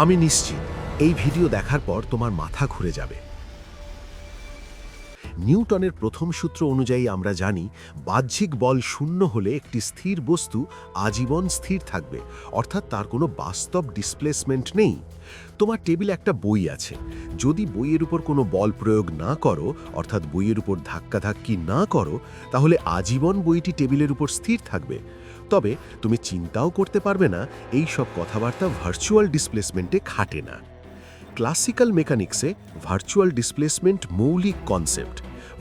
আমি নিশ্চিত এই ভিডিও দেখার পর তোমার মাথা ঘুরে যাবে। নিউটনের প্রথম সূত্র অনুযায়ী আমরা জানি বাহ্যিক বল শূন্য হলে একটি স্থির বস্তু আজীবন স্থির থাকবে, অর্থাৎ তার কোনো বাস্তব ডিসপ্লেসমেন্ট নেই। তোমার টেবিলে একটা বই আছে, যদি বইয়ের উপর কোনো বল প্রয়োগ না করো, অর্থাৎ বইয়ের উপর ধাক্কাধাক্কি না করো, তাহলে আজীবন বইটি টেবিলের উপর স্থির থাকবে। তবে তুমি চিন্তাও করতে পারবে না এই সব কথাবার্তা ভার্চুয়াল ডিসপ্লেসমেন্টে খাটে না। ক্লাসিক্যাল মেকানিক্সে ভার্চুয়াল ডিসপ্লেসমেন্ট মৌলিক কনসেপ্ট।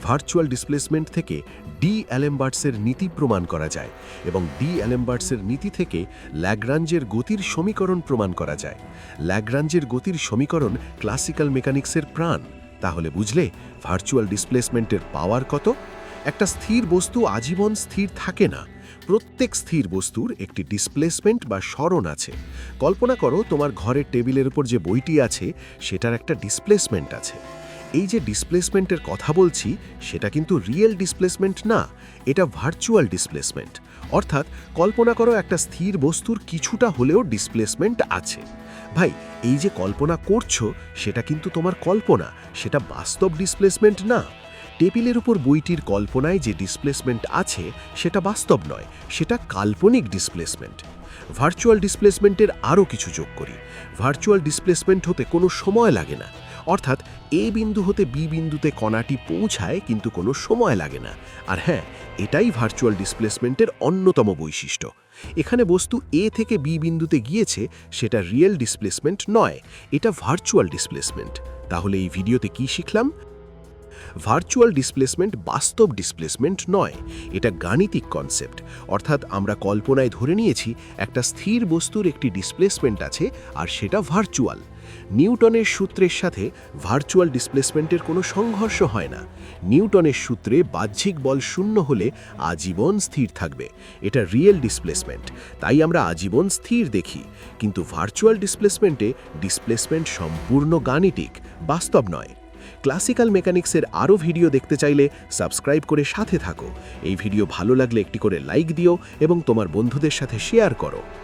ভার্চুয়াল ডিসপ্লেসমেন্ট থেকে ডি অ্যালেমবার্টসের নীতি প্রমাণ করা যায় এবং ডি অ্যালেমবার্টসের নীতি থেকে ল্যাগ্রাঞ্জের গতির সমীকরণ প্রমাণ করা যায়। ল্যাগ্রাঞ্জের গতির সমীকরণ ক্লাসিক্যাল মেকানিক্সের প্রাণ। তাহলে বুঝলে ভার্চুয়াল ডিসপ্লেসমেন্টের পাওয়ার কত? একটা স্থির বস্তু আজীবন স্থির থাকে না। প্রত্যেক স্থির বস্তুর একটি ডিসপ্লেসমেন্ট বা সরণ আছে। কল্পনা করো তোমার ঘরের টেবিলের উপর যে বইটি আছে সেটার একটা ডিসপ্লেসমেন্ট আছে। এই যে ডিসপ্লেসমেন্টের কথা বলছি সেটা কিন্তু রিয়েল ডিসপ্লেসমেন্ট না, এটা ভার্চুয়াল ডিসপ্লেসমেন্ট। অর্থাৎ কল্পনা করো একটা স্থির বস্তুর কিছুটা হলেও ডিসপ্লেসমেন্ট আছে। ভাই, এই যে কল্পনা করছো সেটা কিন্তু তোমার কল্পনা, সেটা বাস্তব ডিসপ্লেসমেন্ট না। টেবিলের উপর বইটির কল্পনায় যে ডিসপ্লেসমেন্ট আছে সেটা বাস্তব নয়, সেটা কাল্পনিক ডিসপ্লেসমেন্ট। ভার্চুয়াল ডিসপ্লেসমেন্টের আরও কিছু যোগ করি। ভার্চুয়াল ডিসপ্লেসমেন্ট হতে কোনো সময় লাগে না, অর্থাৎ এ বিন্দু হতে বি বিন্দুতে কণাটি পৌঁছায় কিন্তু কোনো সময় লাগে না। আর হ্যাঁ, এটাই ভার্চুয়াল ডিসপ্লেসমেন্টের অন্যতম বৈশিষ্ট্য। এখানে বস্তু এ থেকে বি বিন্দুতে গিয়েছে, সেটা রিয়েল ডিসপ্লেসমেন্ট নয়, এটা ভার্চুয়াল ডিসপ্লেসমেন্ট। তাহলে এই ভিডিওতে কি শিখলাম? ভার্চুয়াল ডিসপ্লেসমেন্ট বাস্তব ডিসপ্লেসমেন্ট নয়, এটা গাণিতিক কনসেপ্ট। অর্থাৎ আমরা কল্পনায় ধরে নিয়েছি একটা স্থির বস্তুর একটি ডিসপ্লেসমেন্ট আছে আর সেটা ভার্চুয়াল। নিউটনের সূত্রের সাথে ভার্চুয়াল ডিসপ্লেসমেন্টের কোনো সংঘর্ষ হয় না। নিউটনের সূত্রে বাহ্যিক বল শূন্য হলে আজীবন স্থির থাকবে, এটা রিয়েল ডিসপ্লেসমেন্ট, তাই আমরা আজীবন স্থির দেখি। কিন্তু ভার্চুয়াল ডিসপ্লেসমেন্টে ডিসপ্লেসমেন্ট সম্পূর্ণ গাণিতিক, বাস্তব নয়। ক্লাসিক্যাল মেকানিক্সের আরও ভিডিও দেখতে চাইলে সাবস্ক্রাইব করে সাথে থাকো। এই ভিডিও ভালো লাগলে একটি করে লাইক দিও এবং তোমার বন্ধুদের সাথে শেয়ার করো।